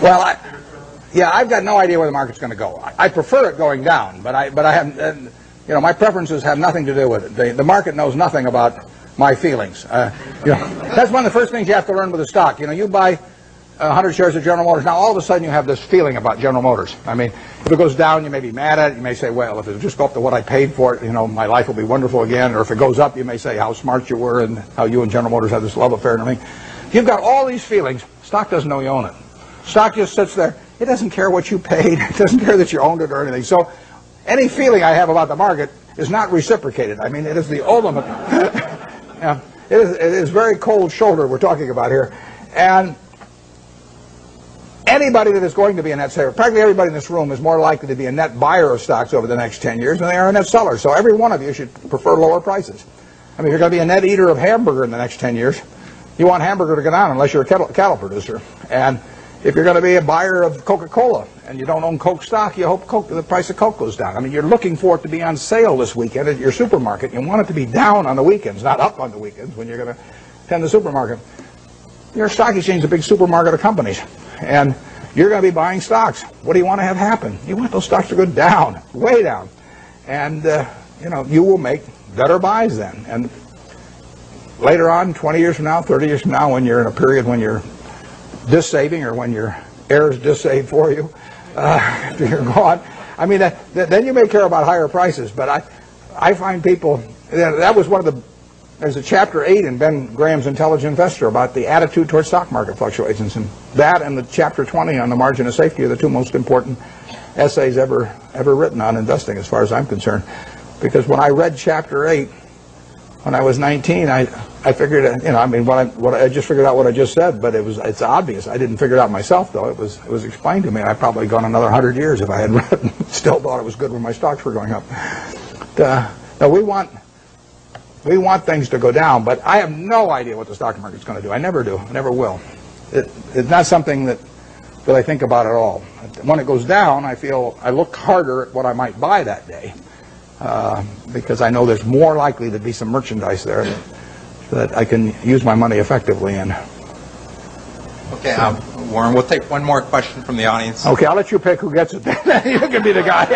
Well, yeah, I've got no idea where the market's going to go. I prefer it going down, but I haven't. You know, my preferences have nothing to do with it. The market knows nothing about my feelings. You know, that's one of the first things you have to learn with a stock. You know, you buy 100 shares of General Motors. Now, all of a sudden, you have this feeling about General Motors. I mean, if it goes down, you may be mad at it. You may say, well, if it just go up to what I paid for it, you know, my life will be wonderful again. Or if it goes up, you may say how smart you were and how you and General Motors have this love affair and everything. You've got all these feelings. Stock doesn't know you own it. Stock just sits there. It doesn't care what you paid. It doesn't care that you owned it or anything. So any feeling I have about the market is not reciprocated. I mean, it is the ultimate. Yeah, it is very cold shoulder we're talking about here. And anybody that is going to be a net saver, practically everybody in this room is more likely to be a net buyer of stocks over the next 10 years than they are a net seller. So every one of you should prefer lower prices. I mean, if you're going to be a net eater of hamburger in the next 10 years, you want hamburger to go down unless you're a cattle producer. And if you're going to be a buyer of Coca-Cola and you don't own Coke stock, you hope the price of Coke goes down. I mean, you're looking for it to be on sale this weekend at your supermarket. You want it to be down on the weekends, not up on the weekends when you're going to attend the supermarket. Your stock exchange is a big supermarket of companies, and you're going to be buying stocks. What do you want to have happen? You want those stocks to go down, way down. And, you know, you will make better buys then. And later on, 20 years from now, 30 years from now, when you're in a period when you're dissaving or when your heirs dissave for you, after you're gone, I mean, then you may care about higher prices. But I find people, that was one of the, there's a chapter 8 in Ben Graham's Intelligent Investor about the attitude towards stock market fluctuations, and that and the chapter 20 on the margin of safety are the two most important essays ever written on investing, as far as I'm concerned. Because when I read chapter 8 when I was 19, I figured, you know, I mean, I just figured out what I just said, but it's obvious. I didn't figure it out myself, though. It was explained to me. I'd probably gone another 100 years if I had read and still thought it was good when my stocks were going up. No, we want things to go down, but I have no idea what the stock market's going to do. I never do. I never will. It's not something that I think about at all. When it goes down, I look harder at what I might buy that day. Because I know there's more likely to be some merchandise there that I can use my money effectively in. Okay, Warren, we'll take one more question from the audience. Okay, I'll let you pick who gets it. You can be the guy.